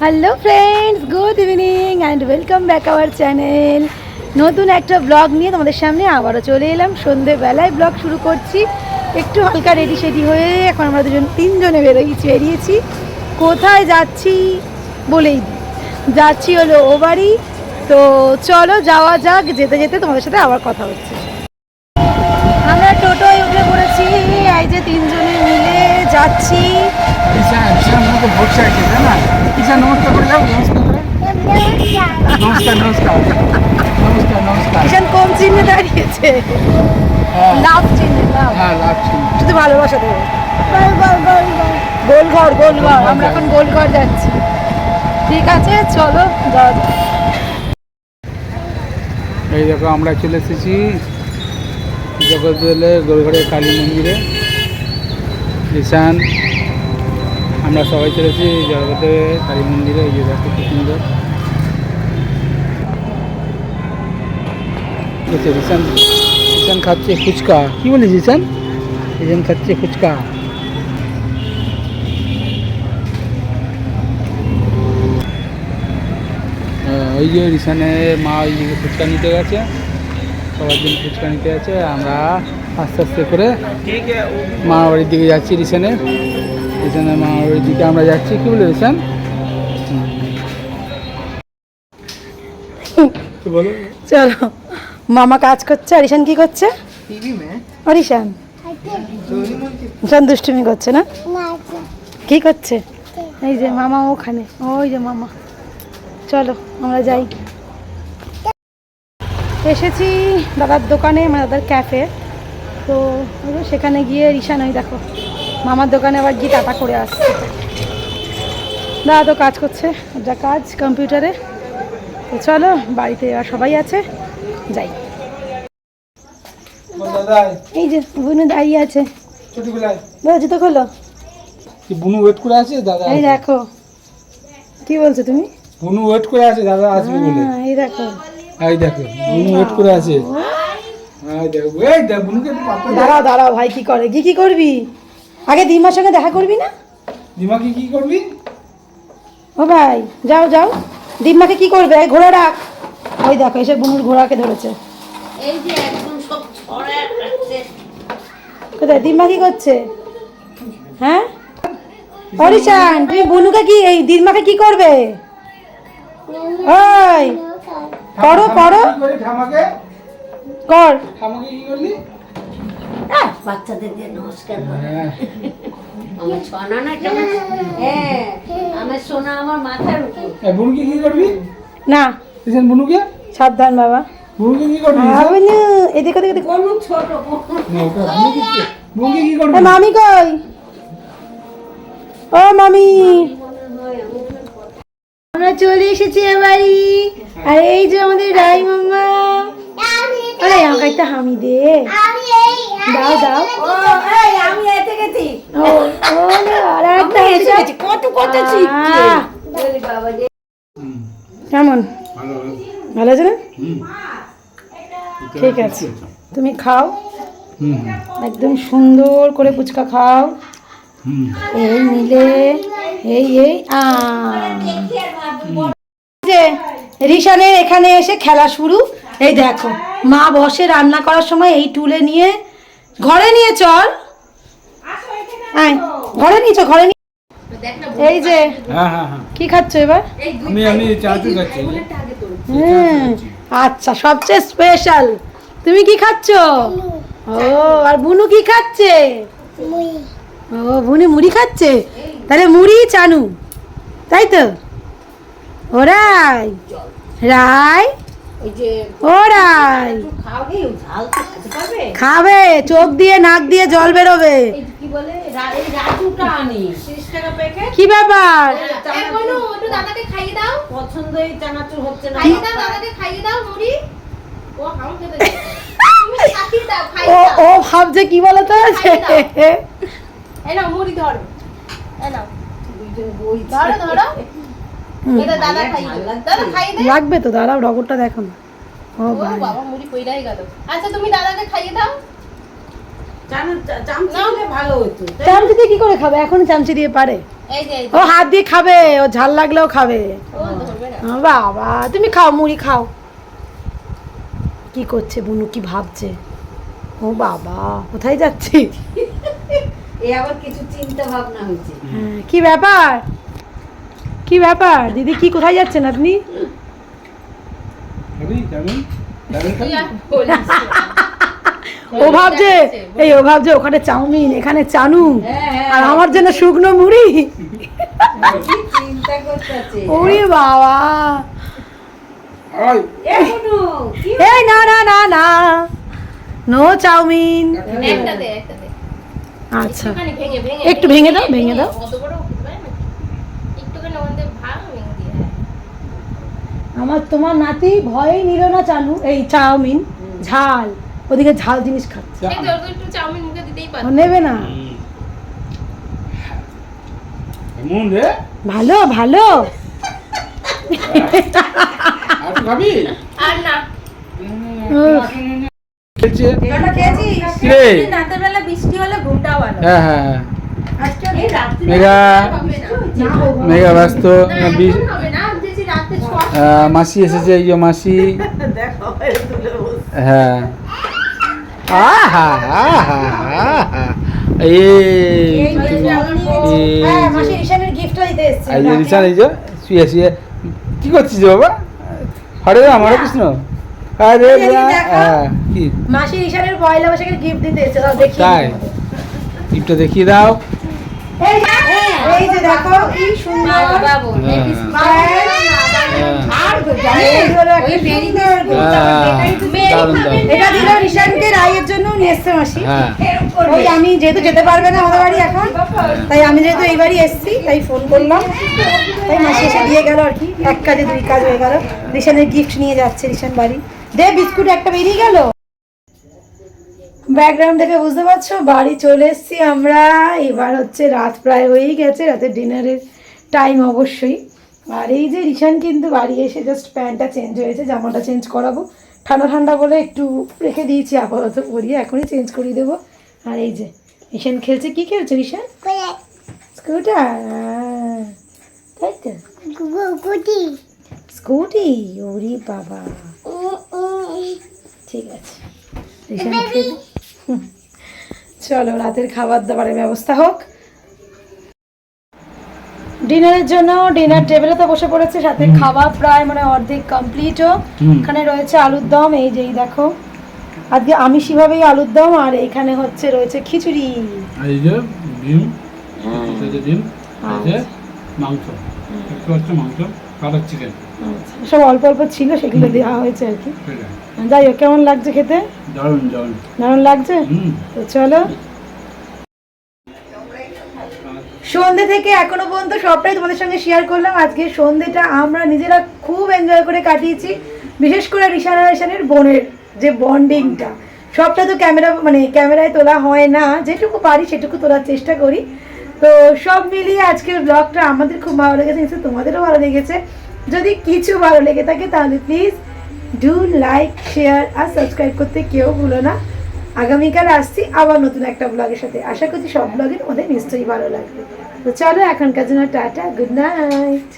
Hello friends, good evening and welcome back our channel. নতুন একটা blog নিয়ে তোমাদের সামনে আবারও চলে এলাম। সন্ধেবেলায় ব্লগ শুরু করছি, একটু হালকা রেডি সেডি হয়ে এখন আমরা তিনজনে বেরিয়েছি। কোথায় যাচ্ছি বলেই দিই, যাচ্ছি হলো ও বাড়ি। তো চলো যাওয়া যাক, যেতে যেতে তোমাদের সাথে আবার কথা হচ্ছে। আমরা টোটোয় উঠে পড়েছি, এই যে তিনজনে মিলে যাচ্ছি। ঈশান কোন চিহ্নে দাঁড়িয়েছে? লাভ চিহ্নে, শুধু ভালোবাসা দেবো। গোলঘর, গোলঘর। আমরা এখন গোলঘর যাচ্ছি। ঠিক আছে, চলো যাওয়া যাক। এই দেখো আমরা চলে এসেছি জগদ্দলের গোলঘরের কালী মন্দিরে। ঈশান আমরা সবাই চলেছি জগদ্দলের কালী মন্দিরে। এই যে দেখো খুব সুন্দর। ঈশান ঈশান খাচ্ছে ফুচকা। কি বলিস ঈশান? ঈশান খাচ্ছে ফুচকা। ওই যে ঈশানের মা ওই দিকে ফুচকা নিতে গেছে, সবার জন্য ফুচকা নিতে গেছে। আমরা আস্তে আস্তে করে মামার বাড়ির দিকে যাচ্ছি। ঈশানের মামার বাড়ির দিকে আমরা যাচ্ছি। কি বলে ঈশান? বলো। চলো, মামা কাজ করছে আর ঈশান কি করছে? আর ঈশান দুষ্টুমি করছে না? কি করছে? এই যে মামা ওখানে, ওই যে মামা। চলো আমরা যাই। এসেছি দাদার দোকানে, মানে দাদার ক্যাফে। তো সেখানে গিয়ে ঈশান ওই দেখো মামার দোকানে আবার গিয়ে টাটা করে আসছে। দাদা তো কাজ করছে, যা কাজ কম্পিউটারে। তো চলো, বাড়িতে আর সবাই আছে, যাই। এই যে বুনু দাঁড়িয়ে আছে। জুতো খোলো। বুনু ওয়েট করে আছে দাদা। এই দেখো, কি বলছো তুমি? বুনু ওয়েট করে আছে দাদা আসবে বলে। এই দেখো, এই দেখো বুনু ওয়েট করে আছে। এই দেখো, এই দেখ বুনুকে একটু পাত্তা দাও। দাঁড়াও দাঁড়াও, ভাই কি করে? কি করবি? আগে দিমার সঙ্গে দেখা করবি না? দিমাকে কি করবি? ও ভাই যাও যাও, দিম্মাকে কি করবে? ঘোড়া ডাক। ওই দেখো এসে বুনুর ঘোড়াকে ধরেছে। এই যে একদম সব ছড়ায় রাখছে। কোথায় দিম্মা কি করছে? হ্যাঁ অরিশান, তুমি বুনুকে কি, এই দিম্মাকে কি করবে? ওই করো করো, ঠামাকে কর। ঠামাকে কি করলি? বাচ্চাদের দিয়ে নমস্কার করে। আমার সোনা না কেমন? হ্যাঁ, আমার সোনা আমার মাথার উপর। বুনুকে কি করবি? না ঈশান বুনুকে সাবধান বাবা। বুনুকে কি করবি? এদিকে এদিকে কোনো ছোট বুনুকে কি করবি? মামি কই? ও মামি, আমরা চলে এসেছি এবারই। আর এই যে আমাদের রাই মামা। আরে আমাকে একটা হামি দে। দাও দাও। আমি এতে গেছি। ও আর একটা এসেছি। কত কত শিখছে। বাবা রে, কেমন? ভালো ভালো আছে না? ঠিক আছে, তুমি খাও, একদম সুন্দর করে ফুচকা খাও। এই নিলে এই এই যে রিশানের এখানে এসে খেলা শুরু। এই দেখো মা বসে রান্না করার সময় এই টুলে নিয়ে ঘরে নিয়ে চল, ঘরে নিয়ে চল, ঘরে নিয়ে। এই যে কি খাচ্ছ এবার? আমি চাচু খাচ্ছি। আচ্ছা, সবচেয়ে স্পেশাল তুমি কি খাচ্ছ? ও আর বুনু কি খাচ্ছে? ও বুনু মুড়ি খাচ্ছে। তাহলে মুড়ি চানু, তাই তো? ও রাই রাই, ও রাই খাবে, চোখ দিয়ে নাক দিয়ে জল বেরোবে। কি ব্যাপার? দাদাকে খাইয়ে দাও। পছন্দ এই চানাচুর হচ্ছে না। দাদাকে খাইয়ে দাও মুড়ি। ও হাম খেতে যাবে। তুমি খাইয়ে দাও, খাইয়ে দাও। ও ভাবছে কি বলতো? এই নাও মুড়ি ধরো। এই নাও। দুইজন বই ধরো ধরো। এটা দাদা খাইয়ে দাও। দাদা খাইয়ে দে। লাগবে তো, দাঁড়াও রগরটা দেখো না। ও বাবা মুড়ি কইরাই গেল। আচ্ছা তুমি দাদাকে খাইয়ে দাও। চামচা দিলে ভালো হতো। চামচি দিয়ে কি করে খাবে? এখন চামচি দিয়ে পারে? এই যে ও হাত দিয়ে খাবে, ও ঝাল লাগলেও খাবে। ও ধরবে না। বাবা তুমি খাও, মুড়ি খাও। কি করছে বুনু, কি ভাবছে? ও বাবা কোথায় যাচ্ছি? এই আবার কিছু চিন্তা ভাবনা হয়েছে। হ্যাঁ, কি ব্যাপার, কি ব্যাপার দিদি, কি কোথায় যাচ্ছেন আপনি? খাবি কেমন তুই আর বলিস না। ও ভাবছে, এই ও ভাবছে ওখানে চাউমিন, এখানে চানু, হ্যাঁ, আর আমার জন্য শুকনো মুড়ি। কি চিন্তা করতেছে। ওরে বাবা, আয় এখনো কি এই না না না না, নো চাউমিন। একটা দে, একটা দে। আচ্ছা একটুখানি ভেঙে ভেঙে একটু ভেঙে দাও, ভেঙে দাও। কত বড় হতে পারে নাকি? একটুখানি ওখান থেকে ভাঙ ভেঙে দিয়ে। আমার তোমার নাতি ভয়েই নিল না চানু, এই চাউমিন ঝাল, ওদিকে ঝাল জিনিস খাচ্ছে, এই তোর তো একটু চাউমিন মুখে দিতেই ও পারত। নেবে না। কেমন রে? ভালো ভালো। আর একটু খাবি? আর না। খেয়েছে? এটা খেয়েছিস? কি রে? রাতের বেলা বৃষ্টি হলে ঘুমটা ভালো। হ্যাঁ হ্যাঁ হ্যাঁ। আজকে এই রাত্রি মেঘা হবে না। না হোক। মেঘা ব্যস্ত। না, এখন হবে না। দেখছি রাতে ছটা। মাসি এসেছে, এই যে মাসি। দেখো এই তুলে বসে। হ্যাঁ আহা আহা আহা এই এই যে হ্যাঁ, মাসি ঈশানের গিফটটা দিতে এসেছে। এই যে রিচান, এই যে শুয়ে শুয়ে কি করছিস রে বাবা? হরে রাম হরে কৃষ্ণ। আরে এই যে বাবা, দেখো। হ্যাঁ, কি মাসি ঈশানের পয়লা বৈশাখের গিফট দিতে এসেছে, দাও দেখি। তাই? গিফটটা দেখিয়ে দাও। এই যে দেখো কি সুন্দর। বাবু হ্যাঁ, আর এই হলো একটা ওই মেরি সুন্দর gift। হ্যাঁ, দারুণ দারুণ। এটা দিল ঈশানকে রায়ের জন্য নিয়ে এসছে মাসি। হ্যাঁ ওই আমি যেহেতু যেতে পারবে না আমাদের বাড়ি এখন, তাই আমি যেহেতু এই বাড়ি এসেছি তাই ফোন করলাম, তাই মাসি এসে দিয়ে গেল আর কি। এক কাজে দুই কাজ হয়ে গেল। রিশানের গিফট নিয়ে যাচ্ছে রিশান বাড়ি। দে বিস্কুট একটা বেরিয়ে গেল। ব্যাকগ্রাউন্ড দেখে বুঝতে পারছো বাড়ি চলে এসেছি আমরা। এবার হচ্ছে রাত প্রায় হয়েই গেছে, রাতের ডিনারের টাইম অবশ্যই। আর এই যে রিশান কিন্তু বাড়ি এসে জাস্ট প্যান্টটা চেঞ্জ হয়েছে, জামাটা চেঞ্জ করাবো, ঠান্ডা ঠান্ডা বলে একটু রেখে দিয়েছি, আপাতত পরিয়ে এখনই চেঞ্জ করিয়ে দেবো। আর এই যে রিশান খেলছে, কি খেলছে রিশান? স্কুটার, তাই তো স্কুটি। ওরে বাবা, ঠিক আছে রিশান খেলে। চলো রাতের খাবার দাবারের ব্যবস্থা হোক। ডিনারের জন্য ডিনার টেবিলে তো বসে পড়েছে, সাথে খাবার প্রায় মানে অর্ধেক কমপ্লিটও। এখানে রয়েছে আলুর দম, এই যেই দেখো আজকে আমিষিভাবেই আলুর দম, আর এখানে হচ্ছে রয়েছে খিচুড়ি। এই যে ডিম, এই যে ডিম, এই যে মাংস, একটু হচ্ছে মাংস, কাটার চিকেন। সব অল্প অল্প ছিল, সেগুলো দেওয়া হয়েছে আর কি। যাই হোক, কেমন লাগছে খেতে? দারুণ দারুণ। দারুণ লাগছে। তো চলো, সন্ধ্যে থেকে এখনো পর্যন্ত সবটাই তোমাদের সঙ্গে শেয়ার করলাম। আজকে সন্ধ্যেটা আমরা নিজেরা খুব এনজয় করে কাটিয়েছি, বিশেষ করে রিশান আর রিশানের বোনের যে বন্ডিংটা, সবটা তো ক্যামেরায় তোলা হয় না, যেটুকু পারি সেটুকু তোলার চেষ্টা করি। তো সব মিলিয়ে আজকের ব্লগটা আমাদের খুব ভালো লেগেছে, নিশ্চয়ই তোমাদেরও ভালো লেগেছে। যদি কিছু ভালো লেগে থাকে তাহলে প্লিজ ডু লাইক, শেয়ার আর সাবস্ক্রাইব করতে কেউ ভুলো না। আগামীকাল আসছি আবার নতুন একটা ব্লগের সাথে, আশা করছি সব ব্লগে তোমাদের নিশ্চয়ই ভালো লাগবে। তো চলো এখনকার জন্য টাটা, গুড নাইট।